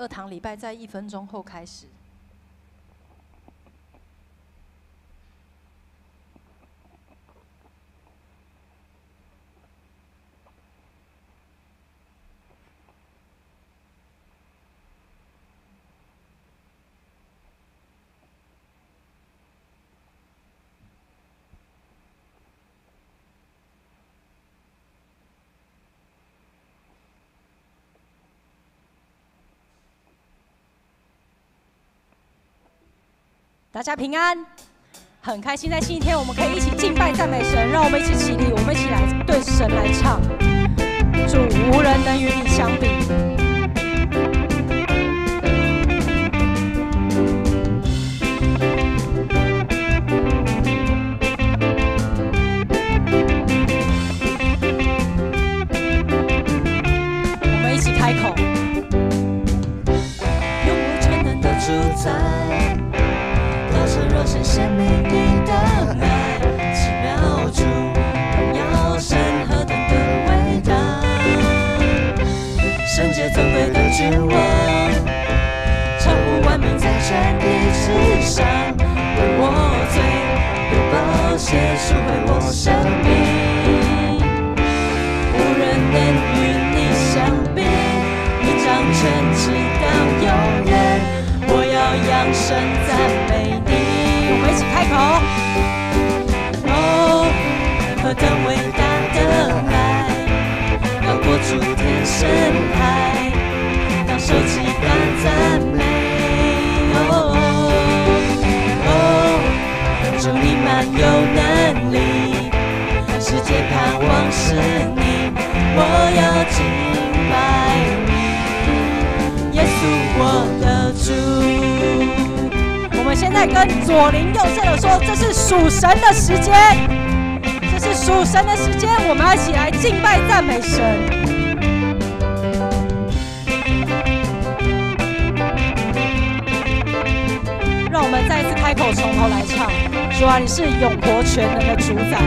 2堂礼拜在1分钟后开始。大家平安，很开心在星期天我们可以一起敬拜赞美神，让我们一起起立，我们一起来对神来唱。主无人能与你相比。我们一起开口。用我全能的主宰。若是显明你的爱，奇妙主，荣耀神何等的伟大，圣洁尊贵的君王，超乎万民在全地之上，为我罪，有宝血赎回我生命，无人能与你相比，你掌权直到永远，我要扬声赞美你。我们一起开口。哦，何等伟大的爱，高过诸天深海，当受极大赞美。哦，主你满有能力，世界盼望是你，我要敬拜你，耶稣我的主。我们现在跟左邻右舍的说，这是属神的时间，这是属神的时间，我们要一起来敬拜赞美神。让我们再一次开口，从头来唱。主啊，你是永活全能的主宰，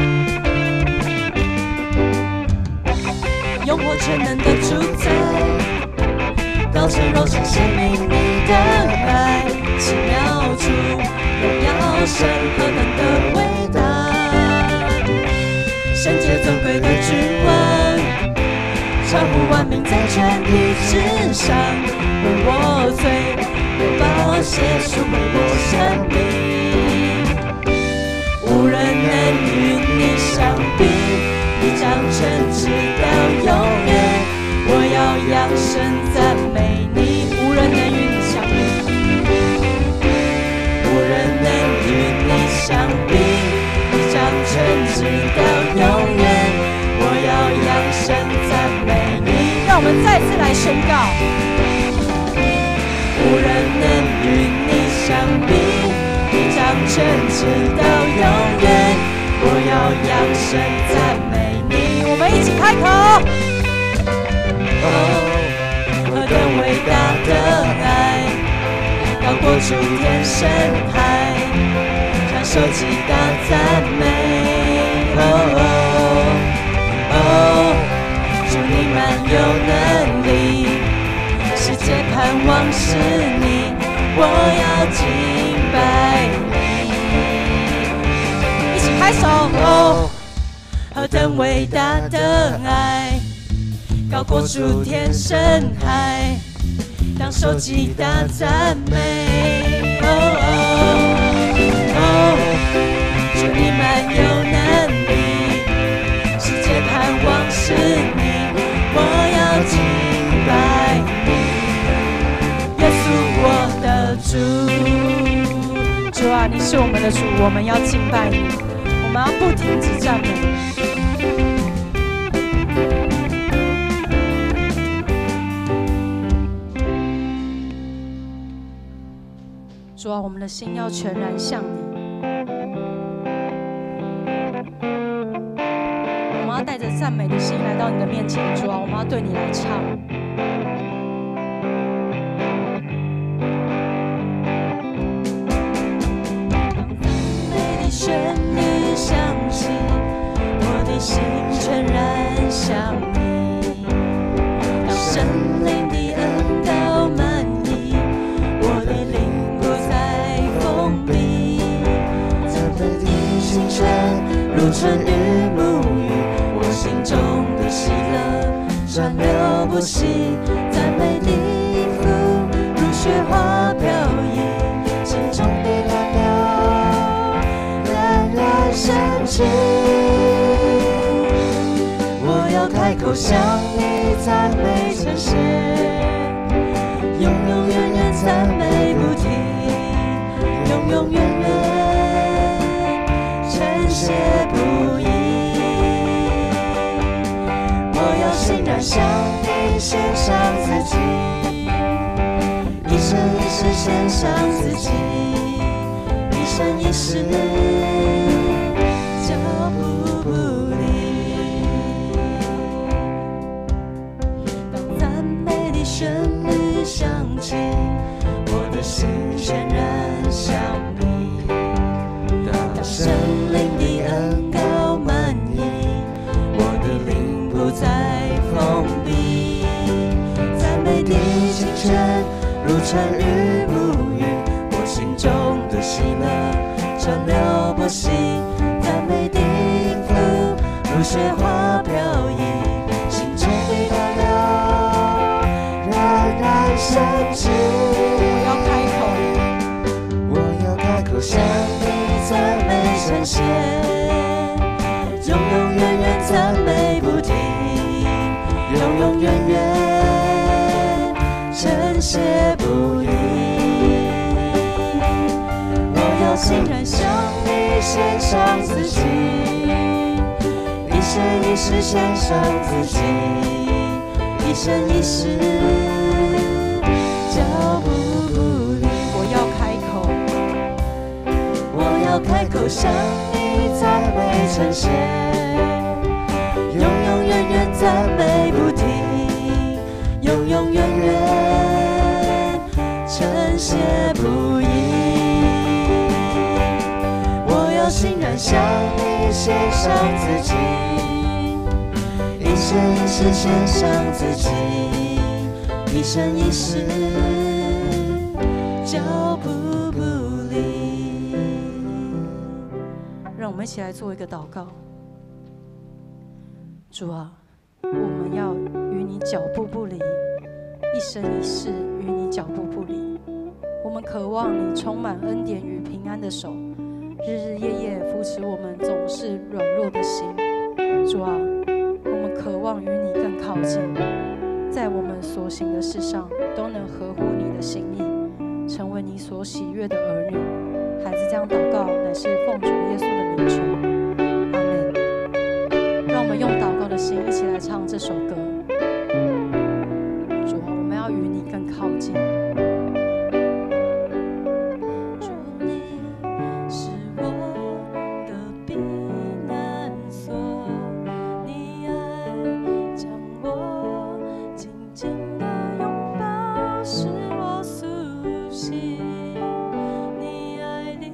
永活全能的主宰，道成肉身显明你的爱，奇妙主，荣耀神何等的伟大，圣洁尊贵的君王，超乎万民在全地之上，为我罪，有宝血赎回我生命，无人能与你相比，你掌权直到永远，我要扬声赞美你，无人能与你相比，无人能与你相比，你掌权直到永远，我要扬声赞美你。让我们再次来宣告，无人能与你相比，你掌权直到永远，我要扬声赞美你。我们一起开口。何等伟大的爱，高过诸天深海，享受极大赞美。主你满有能力，世界盼望是你，我要敬拜你。一起拍手。何等伟大的爱，高过诸天深海，当受极大赞美。主你满有能力，世界盼望是你，我要敬拜你，耶稣我的主。主啊，你是我们的主，我们要敬拜你，我们要不停止赞美。主啊，我们的心要全然向你。我们要带着赞美的心来到你的面前，主啊，我们要对你来唱。美的旋律响起，我的心全然向你。当神灵的恩膏满溢，如春雨沐浴我心中的喜乐，川流不息，赞美的音符如雪花飘逸，心中的蓝流冉冉升起。我要开口向你赞美称谢，永永远远赞美不停，永永远远称谢不已。我要欣然向你献上自己，一生一世献上自己，一生一世脚步不离。当赞美的旋律响起，我的心全然向你。当神灵的恩膏满溢，我的灵不再封闭。赞美的清泉如春雨沐浴我心中的喜乐，川流不息。赞美的音符如雪花飘逸，心中的蓝流冉冉升起。我要开口向你赞美称谢，永永远远赞美不停，永永远远称谢不已。我要欣然向你献上自己，一生一世献上自己，一生一世脚步不离。我要开口向你赞美称谢，永永远远赞美不停，永永远远称谢不已。我要欣然向你献上自己，一生一世献上自己，一生一世脚步不离。让我们一起来做一个祷告。主啊，我们要与你脚步不离，一生一世与你脚步不离。我们渴望你充满恩典与平安的手，日日夜夜扶持我们总是软弱的心。主啊，我们渴望与你更靠近，在我们所行的事上都能合乎你的心意，成为你所喜悦的儿女。孩子这样祷告，乃是奉主耶稣的名求，阿们。让我们用祷告的心一起来唱这首歌。主啊，我们要与你更靠近。主，你是我的避难所，你爱将我紧紧地拥抱，使我苏醒。你爱里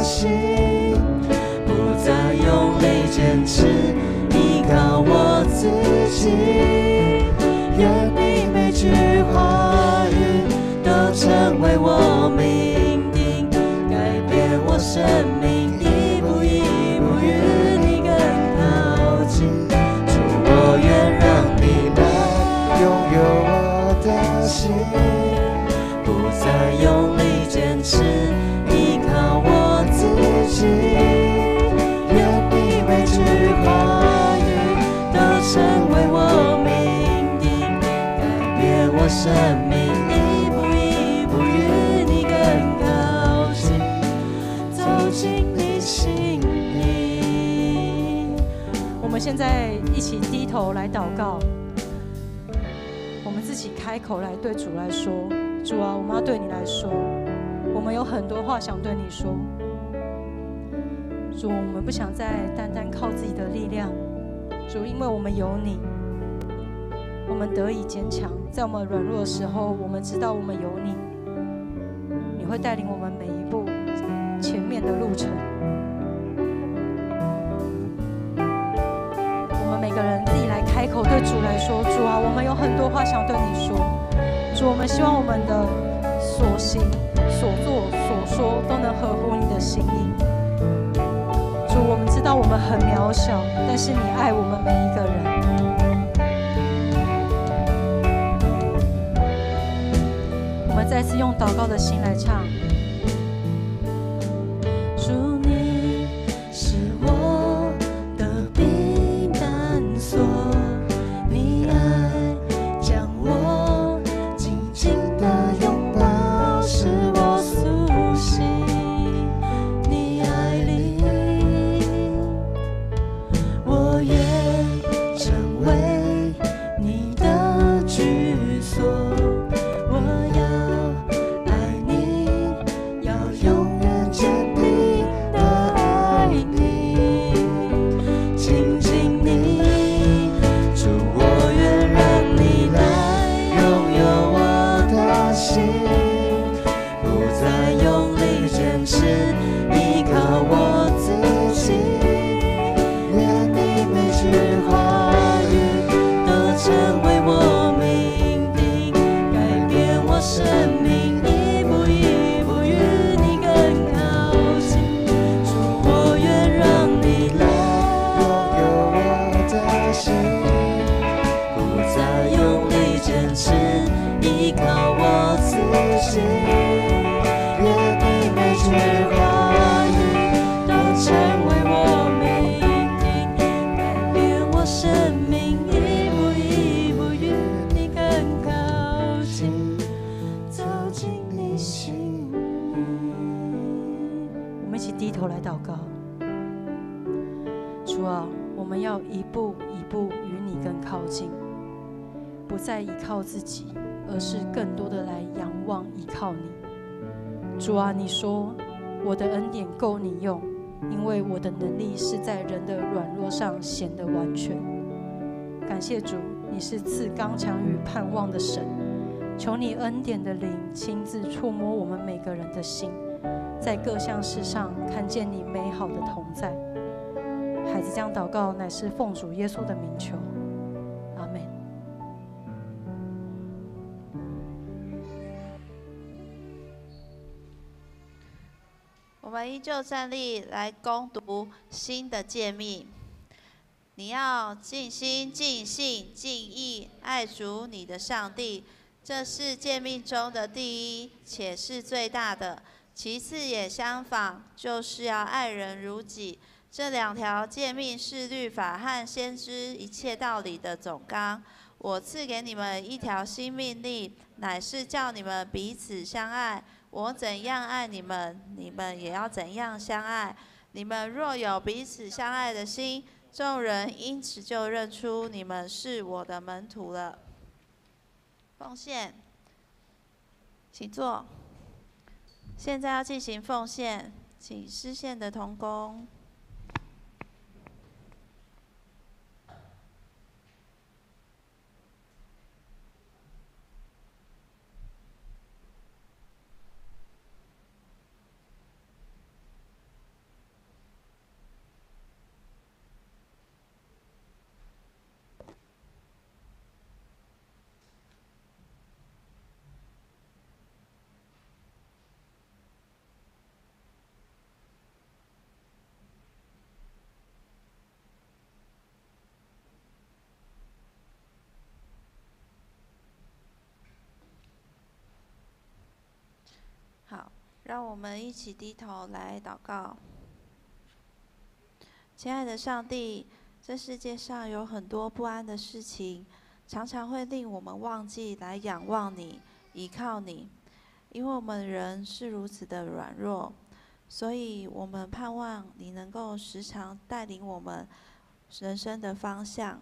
的心，不再用力坚持，依靠我自己。愿你每句话语都成为我命定，改变我生命，一步一步与你更靠近。主，我愿让你来拥有我的心，不再用力坚持，依靠我自己。愿你每句话语都成为我命定，改变我生命，一步一步与你更靠近，走进你心里。我们现在一起低头来祷告，我们自己开口来对主来说：主啊，我们要对你来说，我们有很多话想对你说。主，我们不想再单单靠自己的力量，主，因为我们有你，我们得以坚强。在我们软弱的时候，我们知道我们有你，你会带领我们每一步前面的路程。我们每个人自己来开口对主来说：主啊，我们有很多话想对你说。主，我们希望我们的所行、所做、所说都能合乎你的心意。主，我们知道我们很渺小，但是你爱我们每一个人。我们再次用祷告的心来唱。主，你是我的避难所，你爱将我紧紧地拥抱，使我苏醒。你爱里，我愿成为你的居所。我要爱你，要永远坚定地爱你，亲近你。主，我愿让你来拥有我的心，不再用力坚持，依靠我自己。愿你每句话语都成为我命定，改变我生命，一步一步与你更靠近。主，我愿让你来拥有我的心，不再用力坚持，依靠我自己。愿你每句话语都成为我命定，改变我生命，一步一步与你更靠近，走进你心里。我们一起低头来祷告。主啊，我们要一步一步与你更靠近，不再依靠自己，而是更多的来仰望依靠你。主啊，你说我的恩典够你用，因为我的能力是在人的软弱上显得完全。感谢主，你是赐刚强与盼望的神，求你恩典的灵亲自触摸我们每个人的心，在各项事上看见你美好的同在。孩子这样祷告，乃是奉主耶稣的名求，阿们。我们依旧站立来攻读新的诫命。你要尽心、尽性、尽意爱主你的上帝，这是诫命中的第一，且是最大的。其次也相仿，就是要爱人如己。这两条诫命是律法和先知一切道理的总纲。我赐给你们一条新命令，乃是叫你们彼此相爱。我怎样爱你们，你们也要怎样相爱。你们若有彼此相爱的心，众人因此就认出你们是我的门徒了。奉献，请坐。现在要进行奉献，请诗献的同工。让我们一起低头来祷告。亲爱的上帝，这世界上有很多不安的事情，常常会令我们忘记来仰望你、依靠你，因为我们人是如此的软弱，所以我们盼望你能够时常带领我们人生的方向，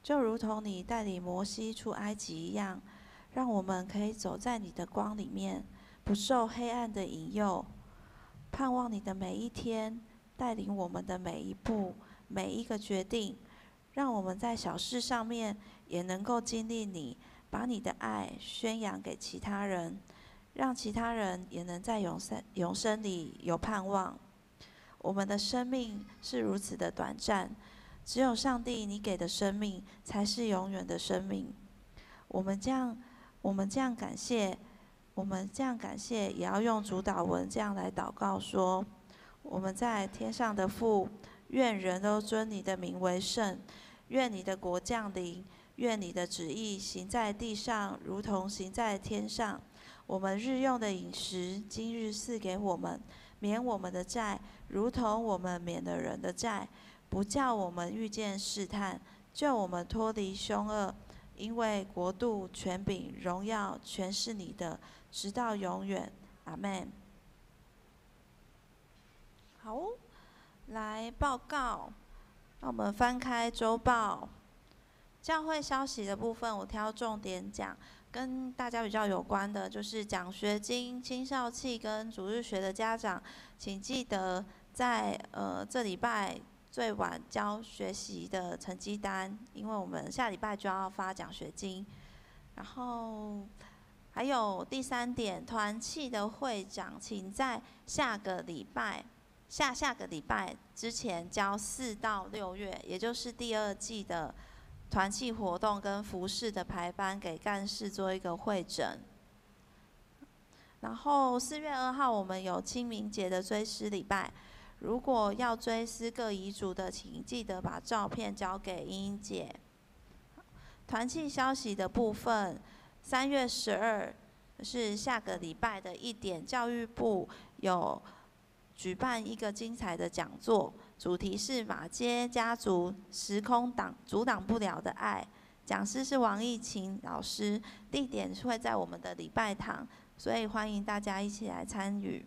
就如同你带领摩西出埃及一样，让我们可以走在你的光里面，不受黑暗的引诱。盼望你的每一天带领我们的每一步、每一个决定，让我们在小事上面也能够经历你，把你的爱宣扬给其他人，让其他人也能在永生里有盼望。我们的生命是如此的短暂，只有上帝你给的生命才是永远的生命。我们这样感谢，也要用主祷文这样来祷告说：我们在天上的父，愿人都尊你的名为圣，愿你的国降临，愿你的旨意行在地上，如同行在天上。我们日用的饮食，今日赐给我们，免我们的债，如同我们免了人的债，不叫我们遇见试探，救我们脱离凶恶。因为国度、权柄、荣耀，全是你的，直到永远。阿们。好，来报告。让我们翻开周报，教会消息的部分，我挑重点讲。跟大家比较有关的，就是奖学金、青少契跟主日学的家长，请记得在这礼拜最晚交学习的成绩单，因为我们下礼拜就要发奖学金。然后还有第3点，团契的会长，请在下个礼拜之前交4到6月，也就是第2季的团契活动跟服事的排班给干事做一个会诊。然后4月2号我们有清明节的追思礼拜，如果要追思各遗嘱的，请记得把照片交给英英姐。团契消息的部分，3月12是下个礼拜的1点，教育部有举办一个精彩的讲座，主题是马街家族时空阻挡不了的爱，讲师是王义琴老师，地点会在我们的礼拜堂，所以欢迎大家一起来参与。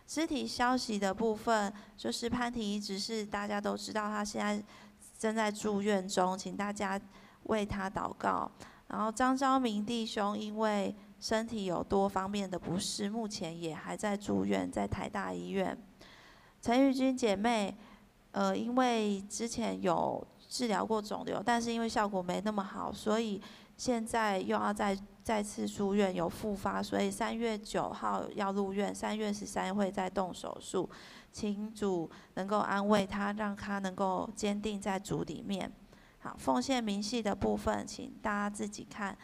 肢体消息的部分，就是潘婷仪执事，大家都知道他现在正在住院中，请大家为他祷告。然后张昭明弟兄因为身体有多方面的不适，目前也还在住院，在台大医院。陈玉君姐妹，因为之前有治疗过肿瘤，但是因为效果没那么好，所以现在又要再次住院，有复发，所以3月9号要入院，3月13会再动手术，请主能够安慰他，让他能够坚定在主里面。好，奉献明细的部分，请大家自己看。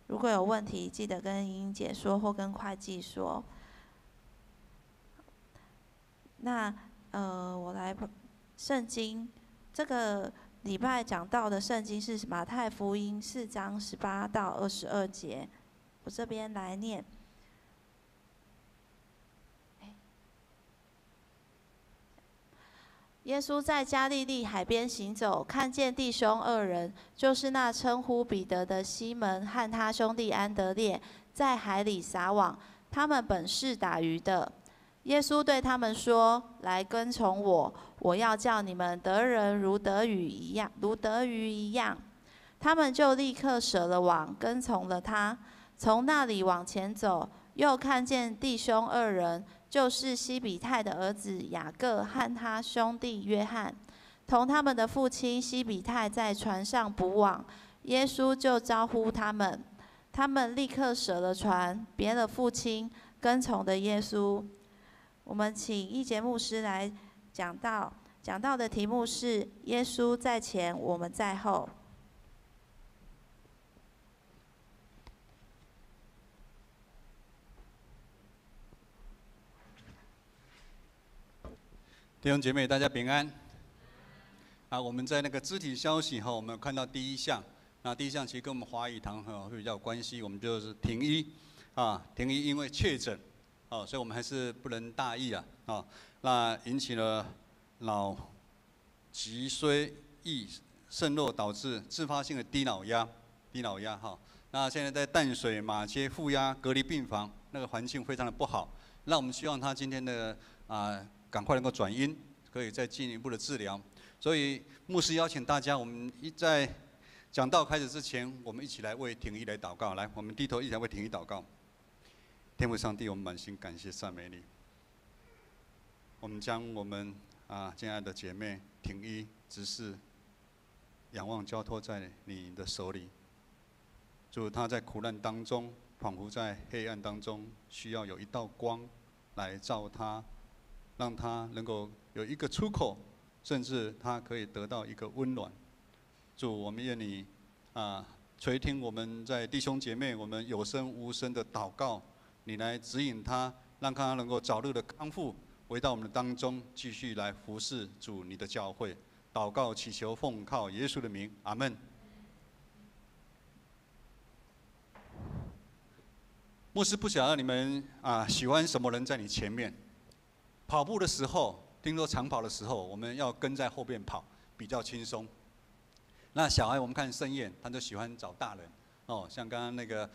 如果有问题，记得跟英英姐说，或跟会计说。那我来圣经，这个礼拜讲到的圣经是马太福音4章18到22节，我这边来念。耶稣在加利利海边行走，看见弟兄2人，就是那称呼彼得的西门和他兄弟安德烈，在海里撒网，他们本是打鱼的。耶稣对他们说：“来跟从我，我要叫你们得人如得鱼一样。”他们就立刻舍了网，跟从了他。从那里往前走，又看见弟兄2人，就是西比泰的儿子雅各和他兄弟约翰，同他们的父亲西比泰在船上捕网。耶稣就招呼他们，他们立刻舍了船，别了父亲，跟从的耶稣。我们请一节牧师来讲道，讲道的题目是耶稣在前，我们在后。弟兄姐妹，大家平安。我们在那个肢体消息我们看到第1项，那第1项其实跟我们华语堂会比较有关系，我们就是婷一，婷一因为确诊，哦，所以我们还是不能大意啊，哦，那引起了脑脊髓液渗漏，导致自发性的低脑压哈。那现在在淡水马街负压隔离病房，那个环境非常的不好。那我们希望他今天的赶快能够转阴，可以再进一步的治疗。所以牧师邀请大家，我们在讲道开始之前，我们一起来为廷一来祷告。来，我们低头一起来为廷一祷告。天父上帝，我们满心感谢赞美你。我们将我们亲爱的姐妹廷一执事仰望交托在你的手里。主，她在苦难当中，仿佛在黑暗当中，需要有一道光来照她，让她能够有一个出口，甚至她可以得到一个温暖。主，我们愿你垂听我们在弟兄姐妹我们有声无声的祷告。你来指引他，让他能够早日的康复，回到我们的当中，继续来服侍主你的教会。祷告祈求奉靠耶稣的名，阿门。牧师不晓得你们喜欢什么人在你前面？跑步的时候，听说长跑的时候，我们要跟在后面跑，比较轻松。那小孩我们看盛宴，他就喜欢找大人哦，像刚刚那个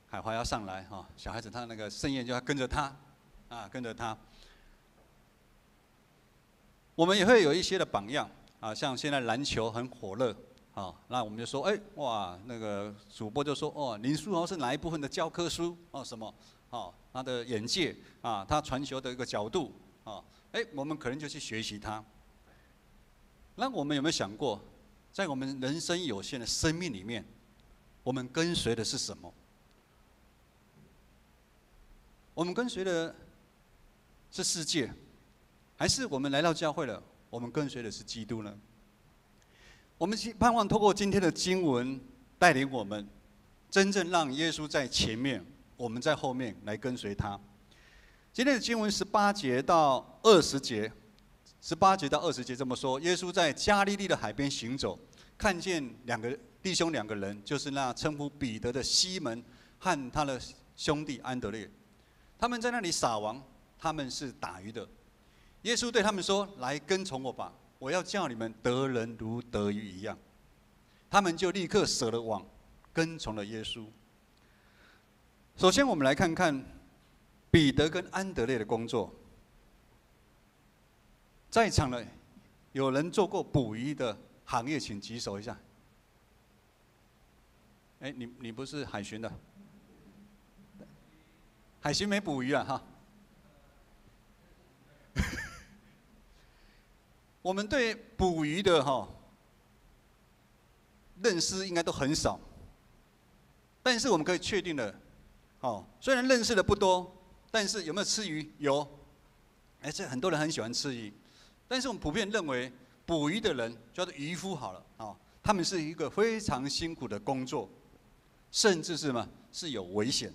海华要上来哈，小孩子他那个盛宴就要跟着他，跟着他。我们也会有一些的榜样像现在篮球很火热那我们就说，哇，那个主播就说，林书豪是哪一部分的教科书什么他的眼界他传球的一个角度我们可能就去学习他。那我们有没有想过，在我们人生有限的生命里面，我们跟随的是什么？我们跟随的是世界，还是我们来到教会了，我们跟随的是基督呢？我们盼望透过今天的经文带领我们，真正让耶稣在前面，我们在后面来跟随他。今天的经文18节到20节，18节到20节这么说：耶稣在加利利的海边行走，看见弟兄两个人，就是那称呼彼得的西门和他的兄弟安德烈。他们在那里撒网，他们是打鱼的。耶稣对他们说：“来跟从我吧，我要叫你们得人如得鱼一样。”他们就立刻舍了网，跟从了耶稣。首先，我们来看看彼得跟安德烈的工作。在场的有人做过捕鱼的行业，请举手一下。你不是海巡的？海巡没捕鱼哈。我们对捕鱼的认识应该都很少，但是我们可以确定的，虽然认识的不多，但是有没有吃鱼？有。这很多人很喜欢吃鱼，但是我们普遍认为捕鱼的人叫做渔夫好了他们是一个非常辛苦的工作，甚至是什么是有危险。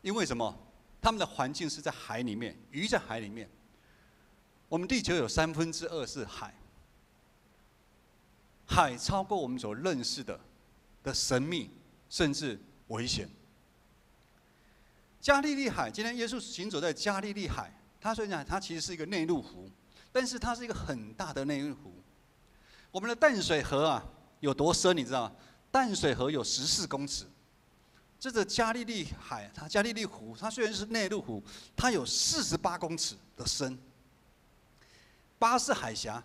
因为什么？他们的环境是在海里面，鱼在海里面。我们地球有2/3是海，海超过我们所认识的神秘，甚至危险。加利利海，今天耶稣行走在加利利海，虽然它其实是一个内陆湖，但是它是一个很大的内陆湖。我们的淡水河有多深？你知道吗？淡水河有14公尺。这个加利利海，加利利湖，它虽然是内陆湖，它有48公尺的深。巴士海峡，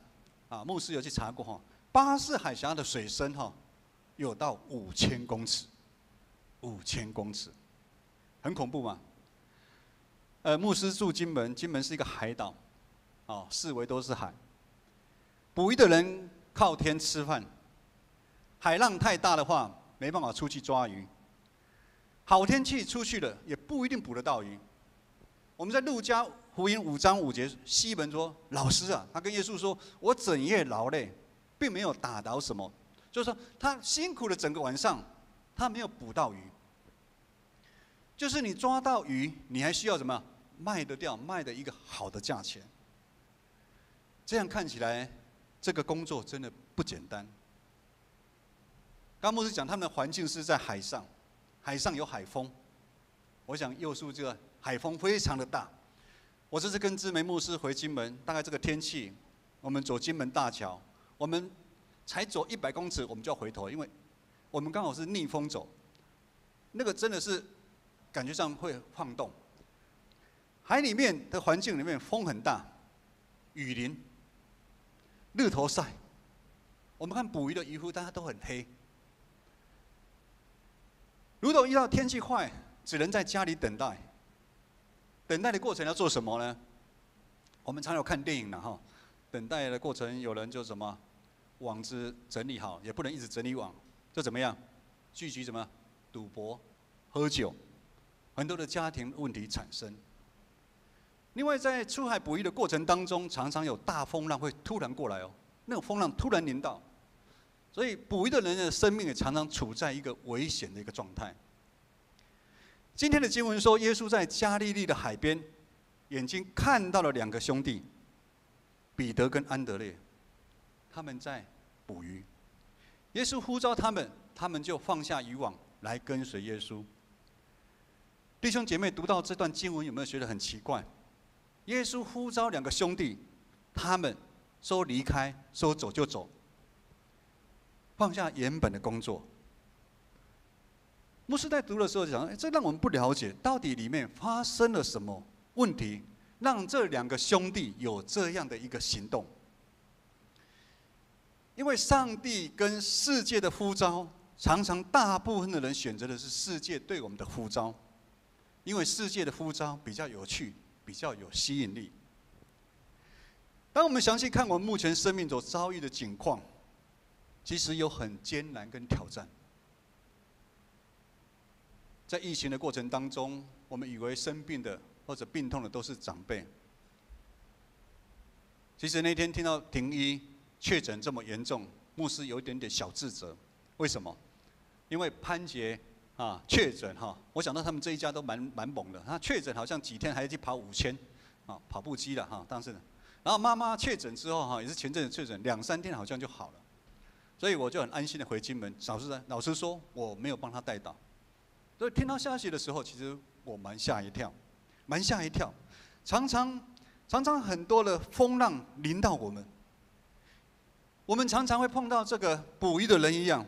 牧师有去查过巴士海峡的水深有到5000公尺，5000公尺，很恐怖嘛。牧师住金门，金门是一个海岛，四围都是海。捕鱼的人靠天吃饭，海浪太大的话，没办法出去抓鱼。好天气出去了，也不一定捕得到鱼。我们在路加福音5章5节，西门说：“老师他跟耶稣说，我整夜劳累，并没有打到什么，就是说他辛苦了整个晚上，他没有捕到鱼。就是你抓到鱼，你还需要什么？卖得掉，卖的一个好的价钱。这样看起来，这个工作真的不简单。刚牧师讲，他们的环境是在海上。”海上有海风，我想又是这个海风非常的大。我这次跟志梅牧师回金门，大概这个天气，我们走金门大桥，我们才走100公尺，我们就要回头，因为我们刚好是逆风走，那个真的是感觉上会晃动。海里面的环境里面风很大，雨淋，日头晒，我们看捕鱼的渔夫，大家都很黑。如果遇到天气坏，只能在家里等待。等待的过程要做什么呢？我们常有看电影了哈。等待的过程，有人就什么网子整理好，也不能一直整理网，就怎么样？聚集什么？赌博、喝酒，很多的家庭问题产生。另外，在出海捕鱼的过程当中，常常有大风浪会突然过来哦，那种风浪突然临到，所以捕鱼的人的生命也常常处在一个危险的一个状态。今天的经文说，耶稣在加利利的海边，眼睛看到了2个兄弟，彼得跟安德烈，他们在捕鱼。耶稣呼召他们，他们就放下渔网来跟随耶稣。弟兄姐妹，读到这段经文有没有觉得很奇怪？耶稣呼召2个兄弟，他们说离开，说走就走，放下原本的工作。牧师在读的时候讲，这让我们不了解，到底里面发生了什么问题，让这2个兄弟有这样的一个行动？因为上帝跟世界的呼召，常常大部分的人选择的是世界对我们的呼召，因为世界的呼召比较有趣，比较有吸引力。当我们详细看我们目前生命所遭遇的境况，其实有很艰难跟挑战。在疫情的过程当中，我们以为生病的或者病痛的都是长辈。其实那天听到庭医确诊这么严重，牧师有一点点小自责。为什么？因为潘杰确诊我想到他们这一家都蛮猛的。他确诊好像几天还去跑5000跑步机了当时。然后妈妈确诊之后也是前阵子确诊，2、3天好像就好了。所以我就很安心的回金门。老实说，我没有帮他代祷。所以听到消息的时候，其实我蛮吓一跳。常常很多的风浪临到我们，我们常常会碰到这个捕鱼的人一样，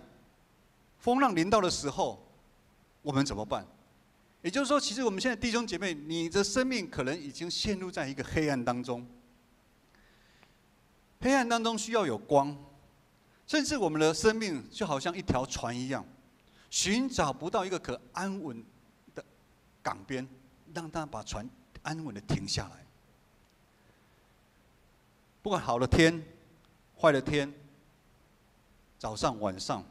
风浪临到的时候，我们怎么办？也就是说，其实我们现在弟兄姐妹，你的生命可能已经陷入在一个黑暗当中，黑暗当中需要有光，甚至我们的生命就好像一条船一样。寻找不到一个可安稳的港边，让他把船安稳的停下来。不管好的天、坏的天，早上、晚上，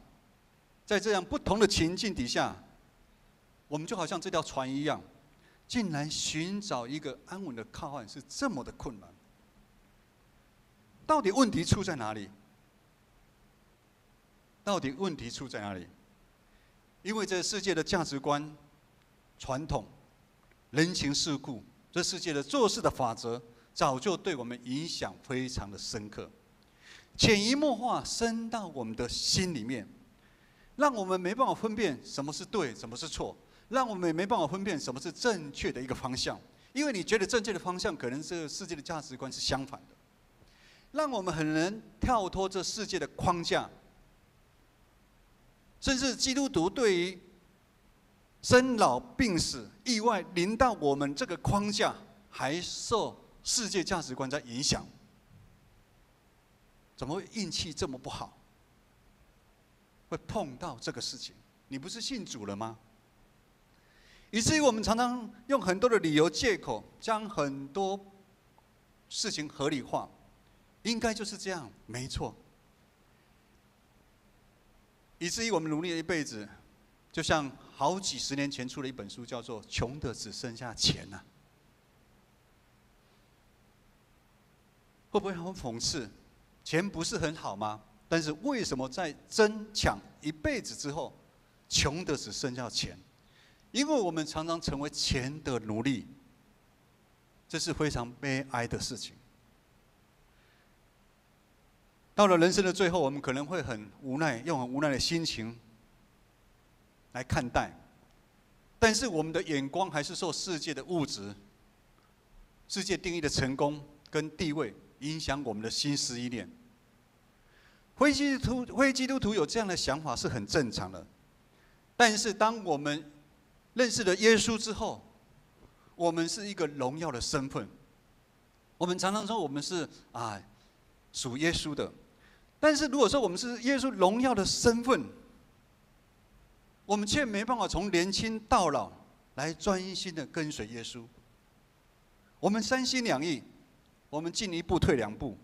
在这样不同的情境底下，我们就好像这条船一样，竟然寻找一个安稳的靠岸是这么的困难。到底问题出在哪里？因为这世界的价值观、传统、人情世故，这世界的做事的法则，早就对我们影响非常的深刻，潜移默化深到我们的心里面，让我们没办法分辨什么是对，什么是错，让我们也没办法分辨什么是正确的一个方向。因为你觉得正确的方向，可能这个世界的价值观是相反的，让我们很难跳脱这世界的框架。甚至基督徒对于生老病死、意外临到我们这个框架，还受世界价值观在影响。怎么会运气这么不好，会碰到这个事情？你不是信主了吗？以至于我们常常用很多的理由、借口，将很多事情合理化，应该就是这样，没错。以至于我们努力了一辈子，就像好几十年前出了一本书，叫做《穷的只剩下钱》呐。会不会很讽刺？钱不是很好吗？但是为什么在争抢一辈子之后，穷的只剩下钱？因为我们常常成为钱的奴隶，这是非常悲哀的事情。到了人生的最后，我们可能会很无奈，用很无奈的心情来看待。但是我们的眼光还是受世界的物质、世界定义的成功跟地位影响我们的心思意念。非基督徒有这样的想法是很正常的，但是当我们认识了耶稣之后，我们是一个荣耀的身份。我们常常说我们是属耶稣的，但是如果说我们是耶稣荣耀的身份，我们却没办法从年轻到老来专心的跟随耶稣。我们三心两意，我们进一步退两步，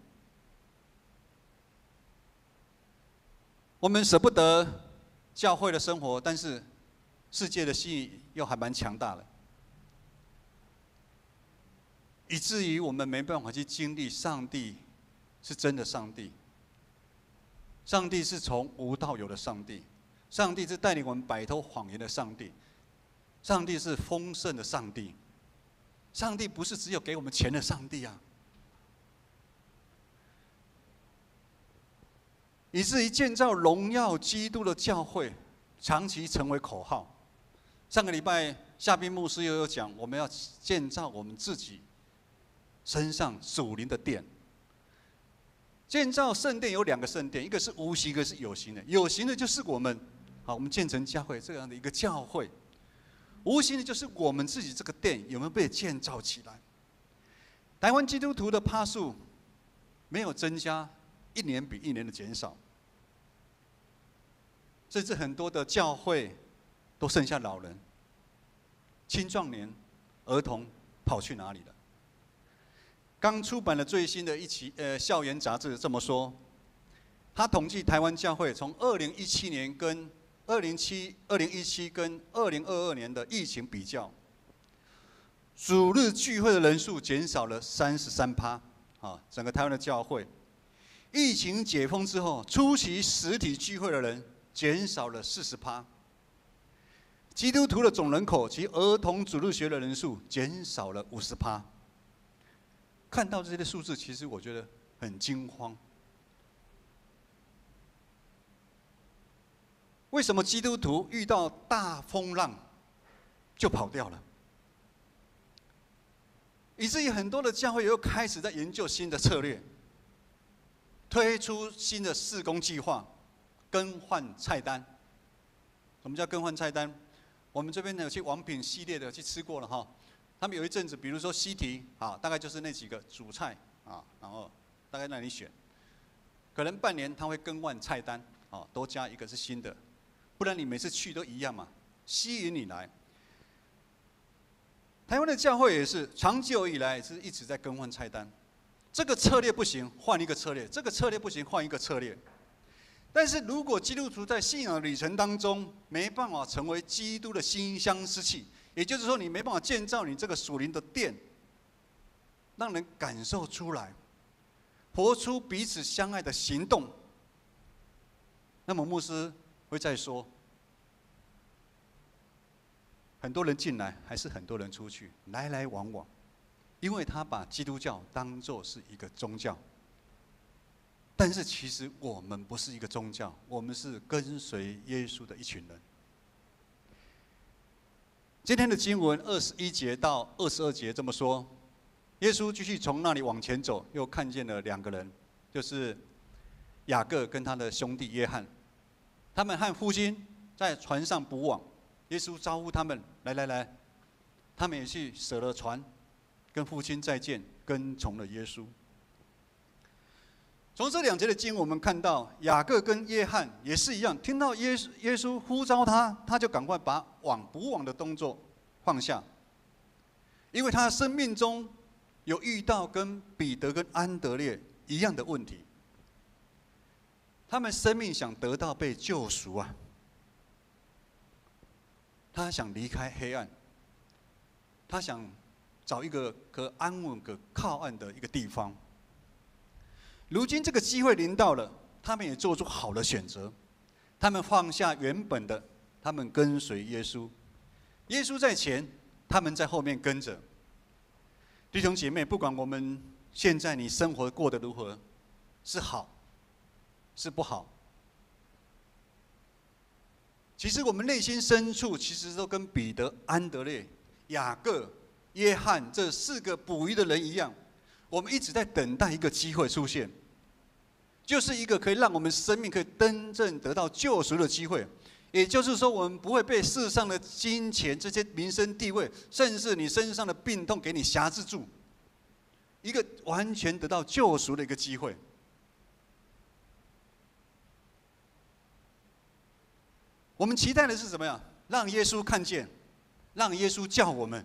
我们舍不得教会的生活，但是世界的吸引又还蛮强大的，以至于我们没办法去经历上帝是真的上帝。上帝是从无到有的上帝，上帝是带领我们摆脱谎言的上帝，上帝是丰盛的上帝，上帝不是只有给我们钱的上帝啊！以至于建造荣耀基督的教会，长期成为口号。上个礼拜夏斌牧师又有讲，我们要建造我们自己身上属灵的殿。建造圣殿有2个圣殿，一个是无形，一个是有形的。有形的就是我们建成教会这样的一个教会；无形的就是我们自己这个殿有没有被建造起来。台湾基督徒的趴数没有增加，一年比一年的减少，甚至很多的教会都剩下老人、青壮年、儿童跑去哪里了？刚出版了最新的一期校园杂志这么说，他统计台湾教会从2017年跟2017跟2022年的疫情比较，主日聚会的人数减少了33%，整个台湾的教会，疫情解封之后，出席实体聚会的人减少了40%，基督徒的总人口及儿童主日学的人数减少了50%。看到这些数字，其实我觉得很惊慌。为什么基督徒遇到大风浪就跑掉了？以至于很多的教会又开始在研究新的策略，推出新的事工计划，更换菜单。什么叫更换菜单？我们这边有去王品系列的去吃过了哈。他们有一阵子，比如说西提大概就是那几个主菜然后大概让你选，可能半年他会更换菜单多加一个是新的，不然你每次去都一样嘛，吸引你来。台湾的教会也是长久以来是一直在更换菜单，这个策略不行，换一个策略；这个策略不行，换一个策略。但是如果基督徒在信仰的旅程当中没办法成为基督的馨香之气，也就是说，你没办法建造你这个属灵的殿，让人感受出来，活出彼此相爱的行动。那么牧师会再说，很多人进来，还是很多人出去，来来往往，因为他把基督教当作是一个宗教。但是其实我们不是一个宗教，我们是跟随耶稣的一群人。今天的经文21节到22节这么说，耶稣继续从那里往前走，又看见了2个人，就是雅各跟他的兄弟约翰，他们和父亲在船上捕网，耶稣招呼他们，来，他们也去舍了船，跟父亲再见，跟从了耶稣。从这2节的经文，我们看到雅各跟约翰也是一样，听到耶稣呼召他，他就赶快把捕网的动作放下，因为他的生命中有遇到跟彼得跟安德烈一样的问题，他们生命想得到被救赎啊，他想离开黑暗，他想找一个可安稳、可靠岸的一个地方。如今这个机会临到了，他们也做出好的选择，他们放下原本的，他们跟随耶稣，耶稣在前，他们在后面跟着。弟兄姐妹，不管我们现在你生活过得如何，是好是不好，其实我们内心深处，其实都跟彼得、安德烈、雅各、约翰这4个捕鱼的人一样，我们一直在等待一个机会出现，就是一个可以让我们生命可以真正得到救赎的机会。也就是说，我们不会被世上的金钱、这些民生地位，甚至你身上的病痛给你辖制住，一个完全得到救赎的一个机会。我们期待的是什么呀？让耶稣看见，让耶稣叫我们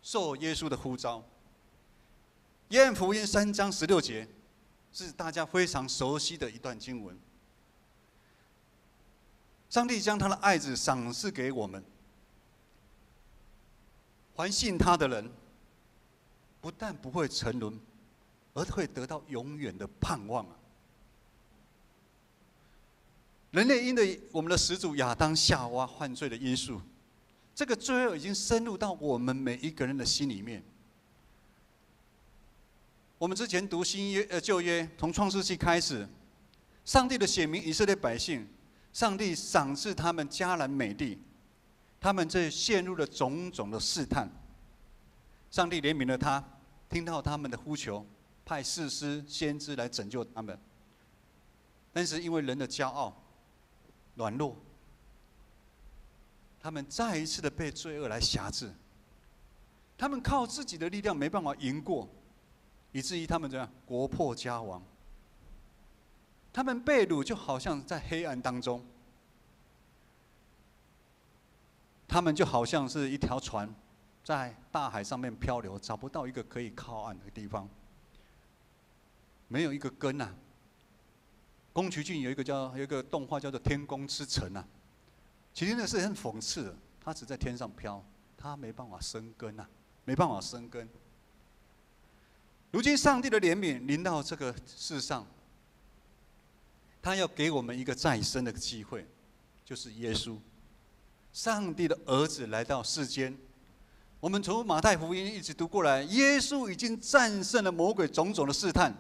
受耶稣的呼召。约翰福音3章16节是大家非常熟悉的一段经文。上帝将他的爱子赏赐给我们，凡信他的人，不但不会沉沦，而会得到永远的盼望啊！人类因为我们的始祖亚当夏娃犯罪的因素，这个罪恶已经深入到我们每一个人的心里面。我们之前读新约旧约，从创世纪开始，上帝的显明以色列百姓。上帝赏赐他们迦南美地，他们这陷入了种种的试探。上帝怜悯了他，听到他们的呼求，派士师、先知来拯救他们。但是因为人的骄傲、软弱，他们再一次的被罪恶来辖制。他们靠自己的力量没办法赢过，以至于他们怎样国破家亡。他们被掳就好像在黑暗当中，他们就好像是一条船在大海上面漂流，找不到一个可以靠岸的地方，没有一个根啊。宫崎骏有一个动画叫做《天空之城》啊，其实那是很讽刺的，他只在天上飘，他没办法生根啊，没办法生根。如今上帝的怜悯临到这个世上。他要给我们一个再生的机会，就是耶稣，上帝的儿子来到世间。我们从马太福音一直读过来，耶稣已经战胜了魔鬼种种的试探，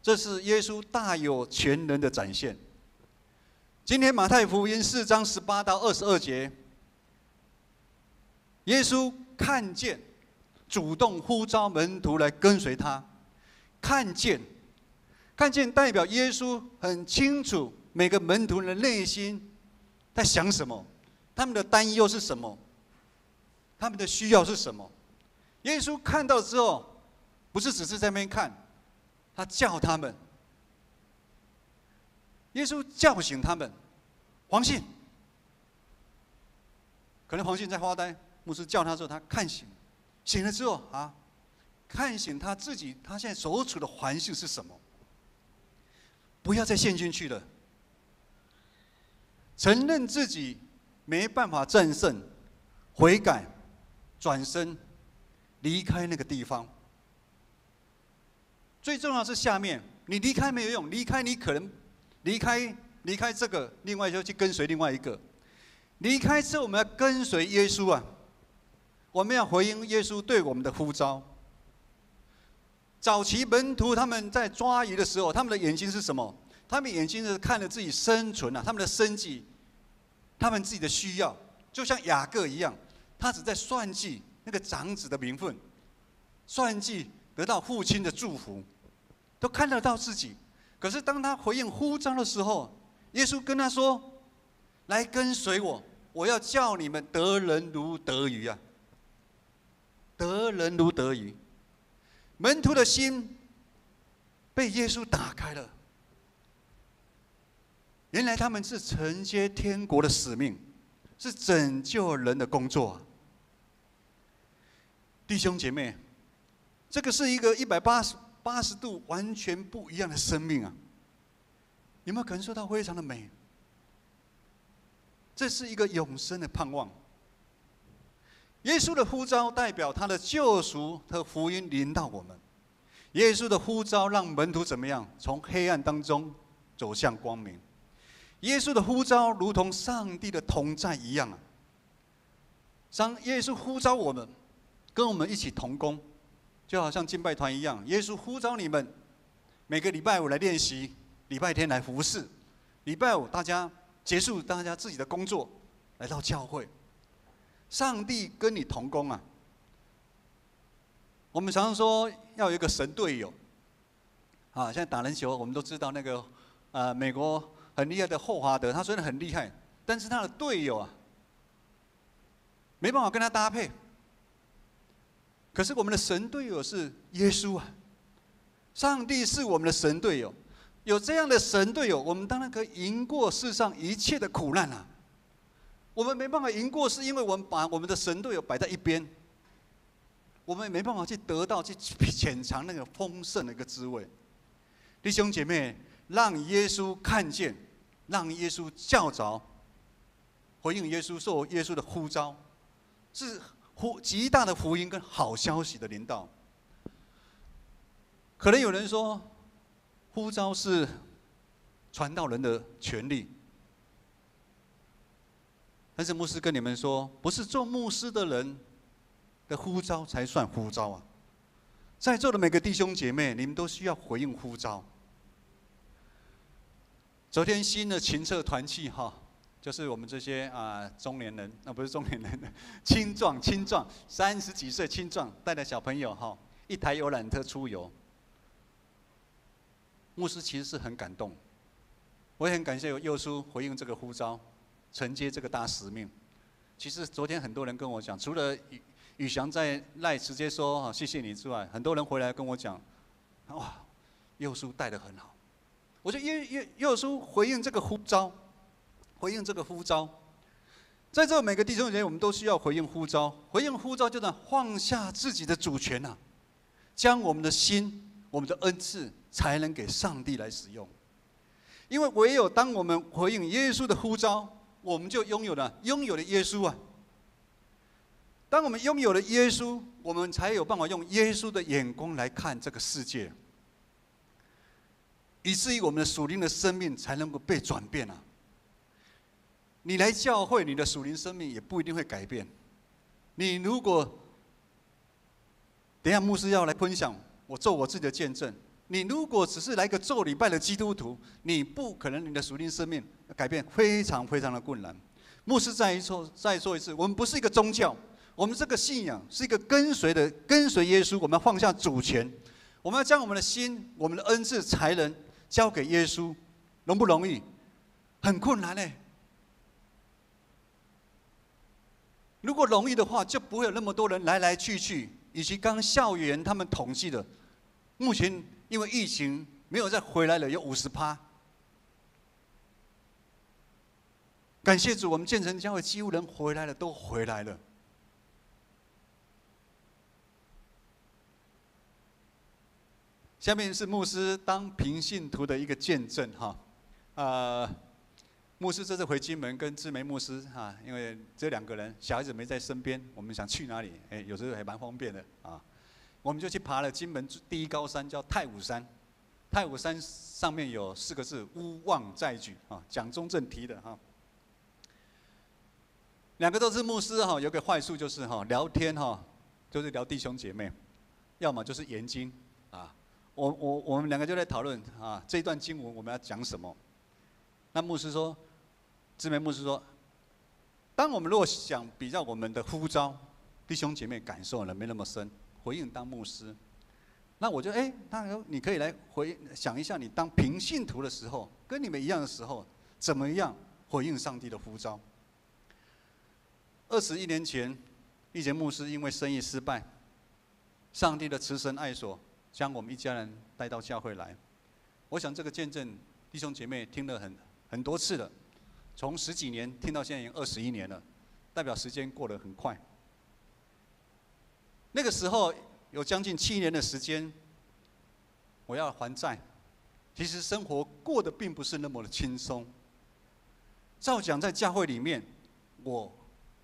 这是耶稣大有全能的展现。今天马太福音4章18到22节，耶稣看见，主动呼召门徒来跟随他，看见代表耶稣很清楚每个门徒的内心在想什么，他们的担忧是什么，他们的需要是什么。耶稣看到之后，不是只是在那边看，他叫他们，耶稣叫醒他们。黄信，可能黄信在发呆，牧师叫他之后，他看醒，醒了之后啊，看醒他自己，他现在所处的环境是什么。不要再陷进去了，承认自己没办法战胜，悔改，转身，离开那个地方。最重要的是下面，你离开没有用，离开你可能离开这个，另外就去跟随另外一个。离开之后，我们要跟随耶稣啊，我们要回应耶稣对我们的呼召。早期门徒他们在抓鱼的时候，他们的眼睛是什么？他们眼睛是看着自己生存啊，他们的生计，他们自己的需要，就像雅各一样，他只在算计那个长子的名分，算计得到父亲的祝福，都看得到自己。可是当他回应呼召的时候，耶稣跟他说：“来跟随我，我要叫你们得人如得鱼啊，得人如得鱼。”门徒的心被耶稣打开了，原来他们是承接天国的使命，是拯救人的工作啊。弟兄姐妹，这个是一个180度完全不一样的生命啊！有没有感受到非常的美？这是一个永生的盼望。耶稣的呼召代表他的救赎和福音临到我们。耶稣的呼召让门徒怎么样？从黑暗当中走向光明。耶稣的呼召如同上帝的同在一样啊！耶稣呼召我们，跟我们一起同工，就好像敬拜团一样。耶稣呼召你们，每个礼拜五来练习，礼拜天来服侍。礼拜五大家结束大家自己的工作，来到教会。上帝跟你同工啊！我们常常说要有一个神队友。啊，现在打篮球，我们都知道那个美国很厉害的霍华德，他虽然很厉害，但是他的队友啊，没办法跟他搭配。可是我们的神队友是耶稣啊，上帝是我们的神队友。有这样的神队友，我们当然可以赢过世上一切的苦难啊。我们没办法赢过，是因为我们把我们的神队友摆在一边，我们没办法去得到、去浅尝那个丰盛的一个滋味。弟兄姐妹，让耶稣看见，让耶稣叫着，回应耶稣，受耶稣的呼召，是极大的福音跟好消息的临到。可能有人说，呼召是传道人的权利，但是牧师跟你们说，不是做牧师的人的呼召才算呼召啊！在座的每个弟兄姐妹，你们都需要回应呼召。昨天新的勤策团契哈，就是我们这些中年人，不是中年人，青壮30几岁青壮带着小朋友哈，一台游览车出游。牧师其实是很感动，我也很感谢有幼叔回应这个呼召，承接这个大使命。其实昨天很多人跟我讲，除了宇翔在赖直接说谢谢你之外，很多人回来跟我讲，哇，幼叔带得很好。我觉得幼叔回应这个呼召，回应这个呼召，在座每个弟兄姐妹，我们都需要回应呼召。回应呼召，就能放下自己的主权啊，将我们的心、我们的恩赐，才能给上帝来使用。因为唯有当我们回应耶稣的呼召，我们就拥有了耶稣啊。当我们拥有了耶稣，我们才有办法用耶稣的眼光来看这个世界。以至于我们的属灵的生命才能够被转变啊！你来教会，你的属灵生命也不一定会改变。你如果等一下牧师要来分享，我做我自己的见证。你如果只是来个做礼拜的基督徒，你不可能你的属灵生命改变非常非常的困难。牧师再说一次，我们不是一个宗教，我们这个信仰是一个跟随耶稣，我们要放下主权，我们要将我们的心、我们的恩赐、才能交给耶稣，容不容易？很困难嘞。如果容易的话，就不会有那么多人来来去去。以及刚校园他们统计的，目前因为疫情没有再回来了，有50%。感谢主，我们建成教会几乎人回来了，都回来了。下面是牧师当平信徒的一个见证哈，牧师这次回金门跟志梅牧师哈，因为这2个人小孩子没在身边，我们想去哪里，有时候还蛮方便的啊，我们就去爬了金门第一高山，叫太武山。太武山上面有4个字“勿忘在举”啊，蒋中正提的哈。2个都是牧师哈，有个坏处就是哈，聊天哈，就是聊弟兄姐妹，要么就是研经啊。我们2个就在讨论啊，这一段经文我们要讲什么？那牧师说，志梅牧师说，当我们如果想比较我们的呼召，弟兄姐妹感受了没那么深，回应当牧师，那我就那你可以来想一下，你当平信徒的时候，跟你们一样的时候，怎么样回应上帝的呼召？21年前，一节牧师因为生意失败，上帝的慈神爱所将我们一家人带到教会来。我想这个见证，弟兄姐妹听了很多次了，从10几年听到现在已经21年了，代表时间过得很快。那个时候有将近7年的时间，我要还债，其实生活过得并不是那么的轻松。照讲在教会里面，我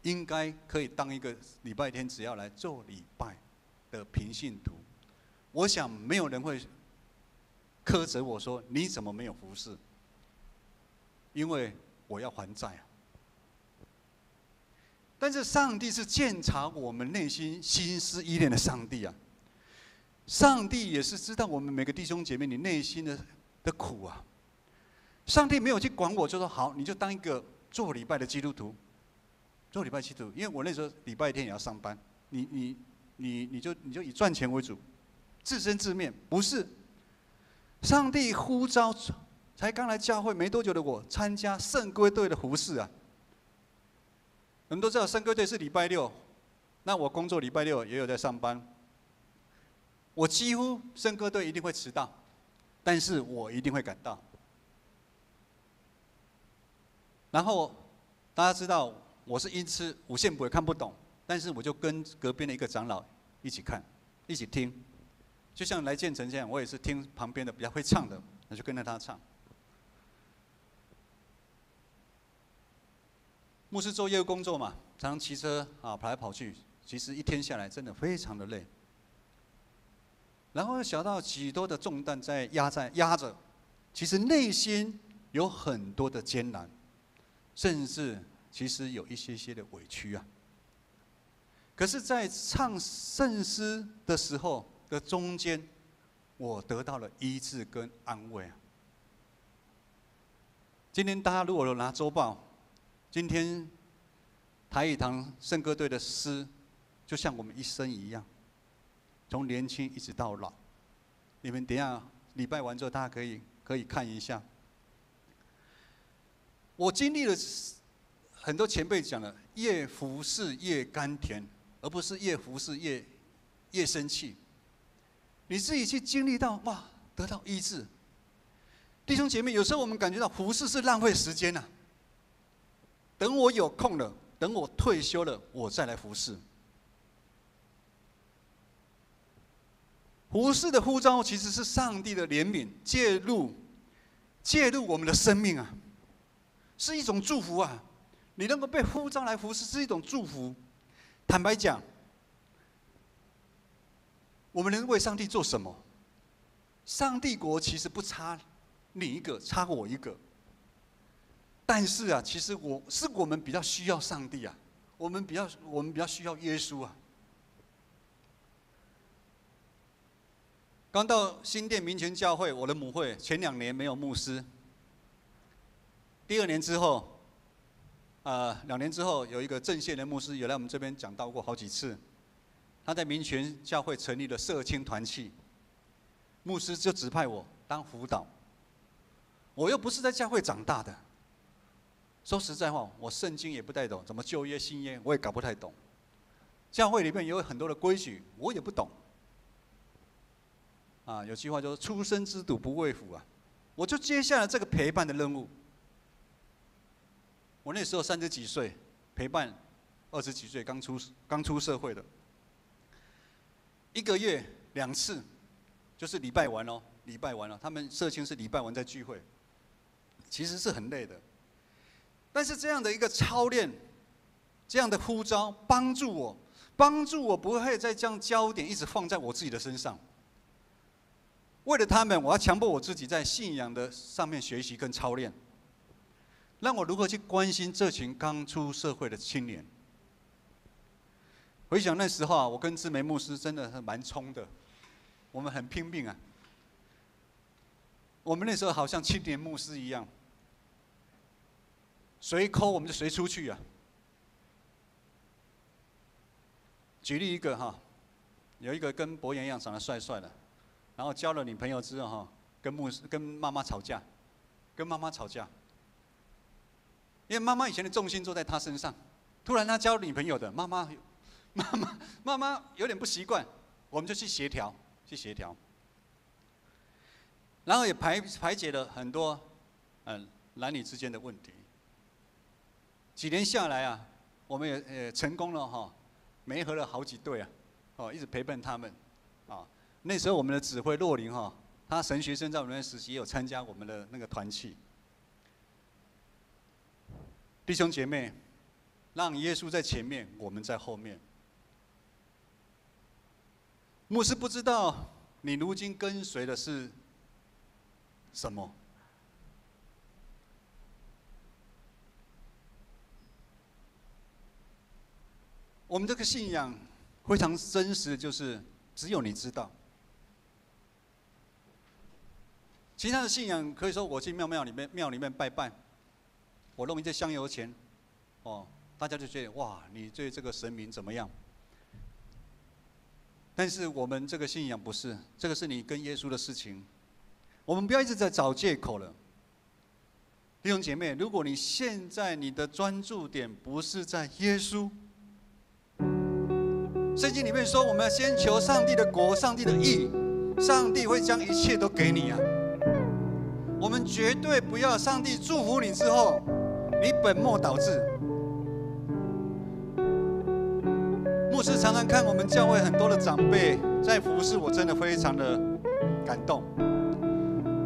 应该可以当一个礼拜天只要来做礼拜的平信徒。我想没有人会苛责我说你怎么没有服侍，因为我要还债啊。但是上帝是鉴察我们内心心思意念的上帝啊，上帝也是知道我们每个弟兄姐妹你内心的苦啊。上帝没有去管我，就说好，你就当一个做礼拜的基督徒，做礼拜基督徒。因为我那时候礼拜天也要上班，你就以赚钱为主，自生自灭。不是，上帝呼召才刚来教会没多久的我，参加圣歌队的服事啊。我们都知道圣歌队是礼拜六，那我工作礼拜六也有在上班。我几乎圣歌队一定会迟到，但是我一定会赶到。然后大家知道我是音痴，五线谱也看不懂，但是我就跟隔壁的一个长老一起看，一起听，就像来建成这样，我也是听旁边的比较会唱的，那就跟着他唱。牧师做业务工作嘛，常常骑车啊跑来跑去，其实一天下来真的非常的累。然后想到许多的重担在压着，其实内心有很多的艰难。甚至其实有一些的委屈啊。可是，在唱圣诗的时候的中间，我得到了医治跟安慰啊。今天大家如果有拿周报，今天台语堂圣歌队的诗，就像我们一生一样，从年轻一直到老。你们等一下礼拜完之后，大家可以看一下。我经历了很多前辈讲的，越服侍越甘甜，而不是越服侍越生气。你自己去经历到，哇，得到医治。弟兄姐妹，有时候我们感觉到服侍是浪费时间啊。等我有空了，等我退休了，我再来服侍。服侍的呼召其实是上帝的怜悯介入我们的生命啊。是一种祝福啊！你能够被呼召来服侍，是一种祝福。坦白讲，我们能为上帝做什么？上帝国其实不差你一个，差我一个。但是啊，其实我们比较需要上帝啊，我们比较需要耶稣啊。刚到新店民权教会，我的母会前2年没有牧师。第2年之后，2年之后有一个正线的牧师有来我们这边讲道过好几次。他在民权教会成立了社青团契，牧师就指派我当辅导。我又不是在教会长大的，说实在话，我圣经也不太懂，怎么旧约新约我也搞不太懂。教会里面有很多的规矩，我也不懂。有句话就是“初生之犊不畏虎”啊，我就接下了这个陪伴的任务。我那时候30几岁，陪伴20几岁刚出社会的，1个月2次，就是礼拜完哦，他们社青是礼拜完再聚会，其实是很累的。但是这样的一个操练，这样的呼召，帮助我不会再将焦点一直放在我自己的身上。为了他们，我要强迫我自己在信仰的上面学习跟操练。让我如何去关心这群刚出社会的青年？回想那时候啊，我跟志梅牧师真的是蛮冲的，我们很拼命啊。我们那时候好像青年牧师一样，谁抠我们就谁出去啊。举例一个哈，有一个跟博言一样长得帅帅的，然后交了女朋友之后哈，跟妈妈吵架，因为妈妈以前的重心坐在他身上，突然他交女朋友的，妈妈有点不习惯，我们就去协调，然后也排解了很多男女之间的问题。几年下来啊，我们也成功了哈，媒合了好几对啊，一直陪伴他们啊。那时候我们的指挥洛林哈，他神学生在我们那实习，也有参加我们的那个团契。弟兄姐妹，让耶稣在前面，我们在后面。牧师不知道你如今跟随的是什么？我们这个信仰非常真实，就是只有你知道。其他的信仰可以说，我去庙里面拜拜，我弄一些香油钱，哦，大家就觉得哇，你对这个神明怎么样？但是我们这个信仰不是，这个是你跟耶稣的事情，我们不要一直在找借口了。弟兄姐妹，如果你现在你的专注点不是在耶稣，圣经里面说，我们要先求上帝的国、上帝的义，上帝会将一切都给你啊。我们绝对不要上帝祝福你之后，你本末倒置。牧师常常看我们教会很多的长辈在服侍，我真的非常的感动。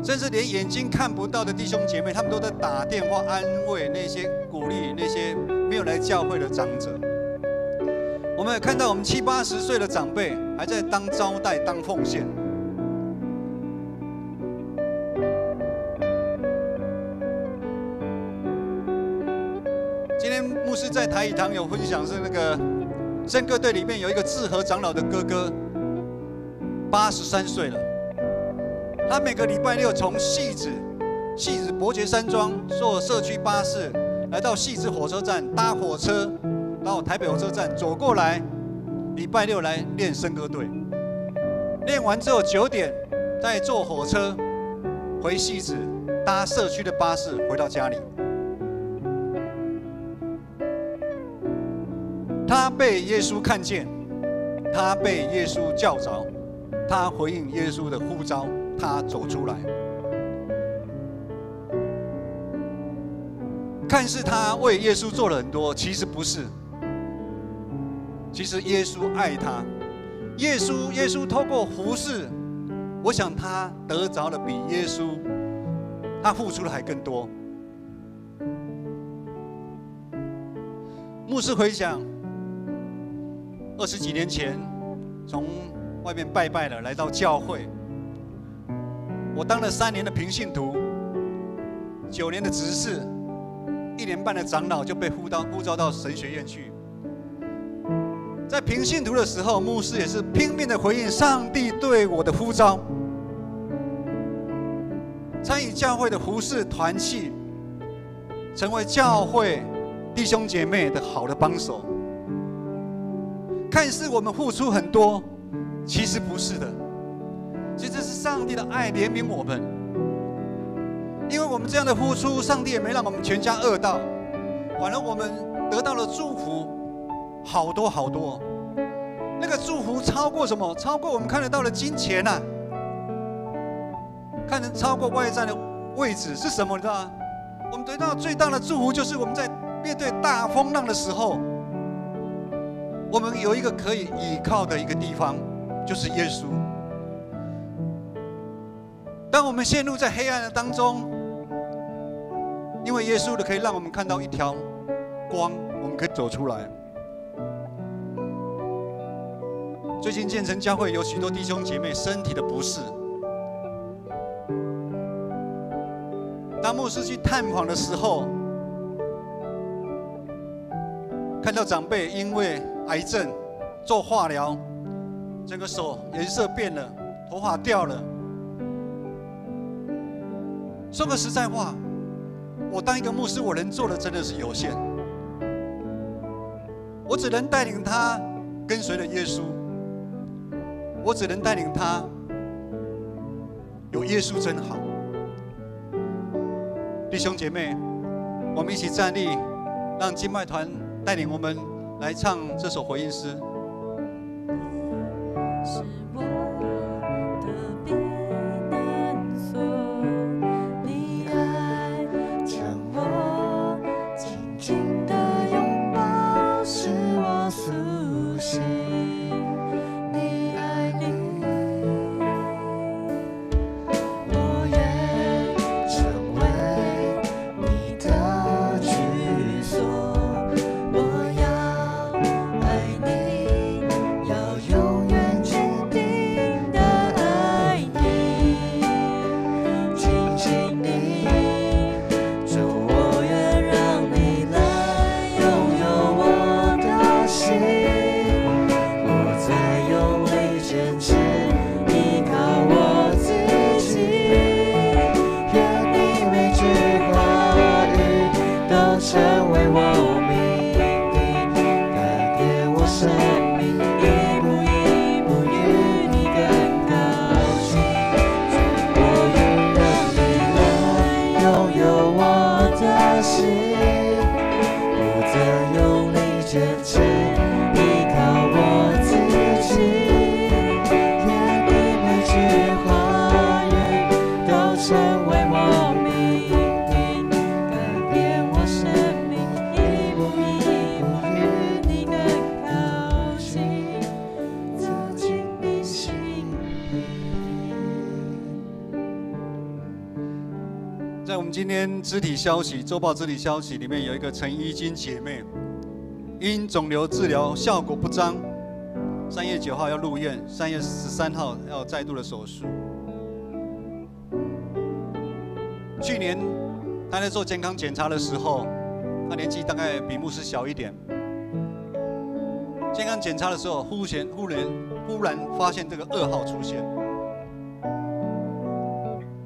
甚至连眼睛看不到的弟兄姐妹，他们都在打电话安慰那些、鼓励那些没有来教会的长者。我们也看到我们70、80岁的长辈还在当招待、当奉献。今天牧师在台语堂有分享，是那个圣歌队里面有一个志和长老的哥哥，83岁了。他每个礼拜六从汐止伯爵山庄坐社区巴士来到汐止火车站，搭火车到台北火车站走过来，礼拜六来练圣歌队。练完之后9点再坐火车回汐止，搭社区的巴士回到家里。他被耶稣看见，他被耶稣叫着，他回应耶稣的呼召，他走出来。看似他为耶稣做了很多，其实不是。其实耶稣爱他，耶稣透过服侍，我想他得着的比耶稣他付出的还更多。牧师回想，20几年前从外面拜拜了，来到教会。我当了3年的平信徒，9年的执事，1年半的长老，就被呼召到神学院去。在平信徒的时候，牧师也是拼命的回应上帝对我的呼召，参与教会的服事团契，成为教会弟兄姐妹的好的帮手。看似我们付出很多，其实不是的。其实这是上帝的爱怜悯我们，因为我们这样的付出，上帝也没让我们全家饿到，反而我们得到了祝福好多好多。那个祝福超过什么？超过我们看得到的金钱啊，超过外在的位置是什么？你知道吗？我们得到最大的祝福，就是我们在面对大风浪的时候，我们有一个可以依靠的一个地方，就是耶稣。当我们陷入在黑暗的当中，因为耶稣的可以让我们看到一条光，我们可以走出来。最近建成教会有许多弟兄姐妹身体的不适，当牧师去探访的时候，看到长辈因为癌症做化疗，整个手颜色变了，头发掉了。说个实在话，我当一个牧师，我能做的真的是有限。我只能带领他跟随了耶稣，我只能带领他有耶稣真好。弟兄姐妹，我们一起站立，让敬拜团带领我们来唱这首回应诗。是我的避难所，你爱将我紧紧地拥抱，使我苏醒。你爱你，我愿成为你的居所。我要爱你，要永远惧在我们今天肢体消息周报肢体消息里面有一个陈依金姐妹，因肿瘤治疗效果不彰，3月9号要入院，3月13号要再度的手术。去年她在做健康检查的时候，她年纪大概比牧师小一点。健康检查的时候，忽然发现这个2号出现。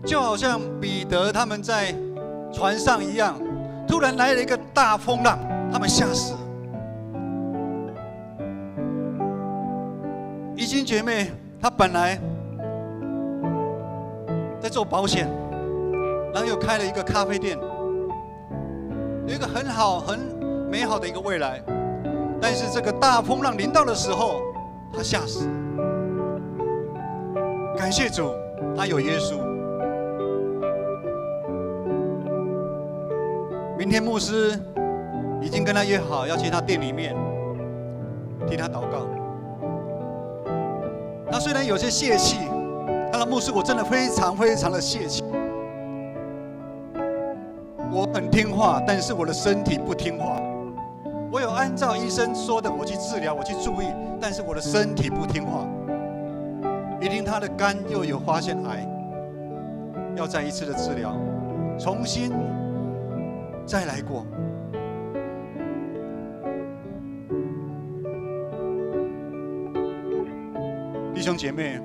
就好像彼得他们在船上一样，突然来了一个大风浪，他们吓死了。怡金姐妹她本来在做保险，然后又开了一个咖啡店，有一个很好很美好的一个未来。但是这个大风浪临到的时候，她吓死了。感谢主，她有耶稣。明天牧师已经跟他约好，要去他店里面替他祷告。他虽然有些泄气，他说牧师，我真的非常的泄气。我很听话，但是我的身体不听话。我有按照医生说的，我去治疗，我去注意，但是我的身体不听话。一定他的肝又有发现癌，要再一次的治疗，重新再来过。弟兄姐妹，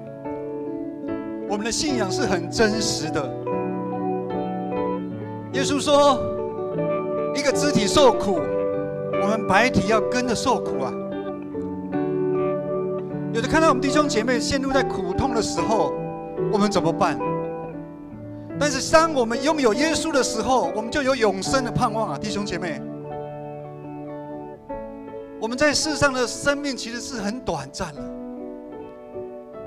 我们的信仰是很真实的。耶稣说，一个肢体受苦，我们白体要跟着受苦啊。有的看到我们弟兄姐妹陷入在苦痛的时候，我们怎么办？但是当我们拥有耶稣的时候，我们就有永生的盼望啊，弟兄姐妹。我们在世上的生命其实是很短暂的，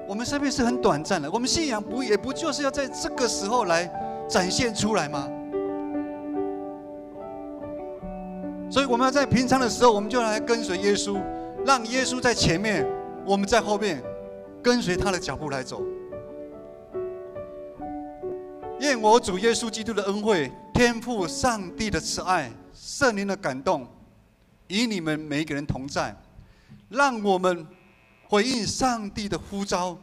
我们生命是很短暂的。我们信仰也不就是要在这个时候来展现出来吗？所以我们要在平常的时候，我们就来跟随耶稣，让耶稣在前面，我们在后面，跟随他的脚步来走。愿我主耶稣基督的恩惠、天父上帝的慈爱、圣灵的感动，与你们每一个人同在，让我们回应上帝的呼召，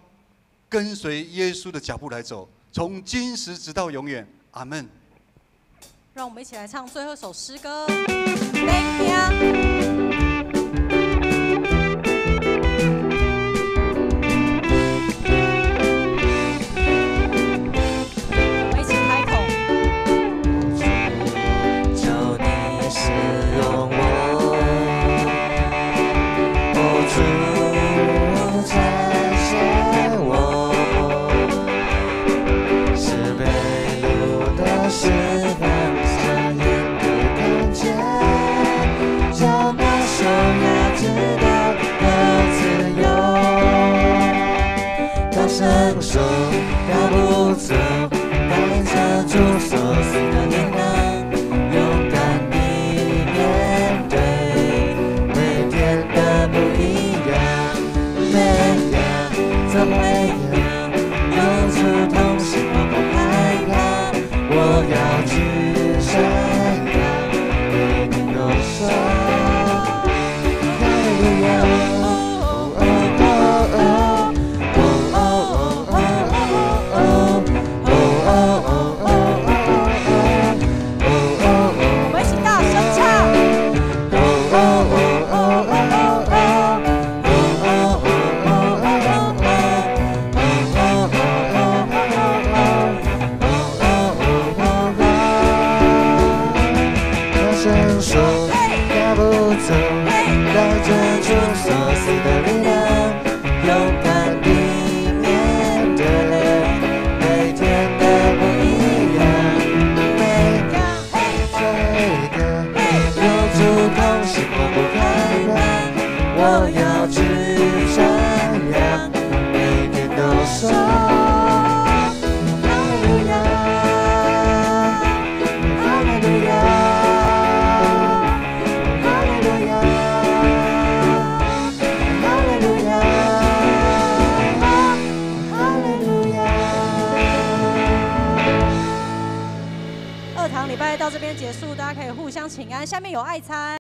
跟随耶稣的脚步来走，从今时直到永远。阿们。让我们一起来唱最后一首诗歌。Thank you。是方向，眼不看见。礼拜到这边结束，大家可以互相请安。下面有爱餐。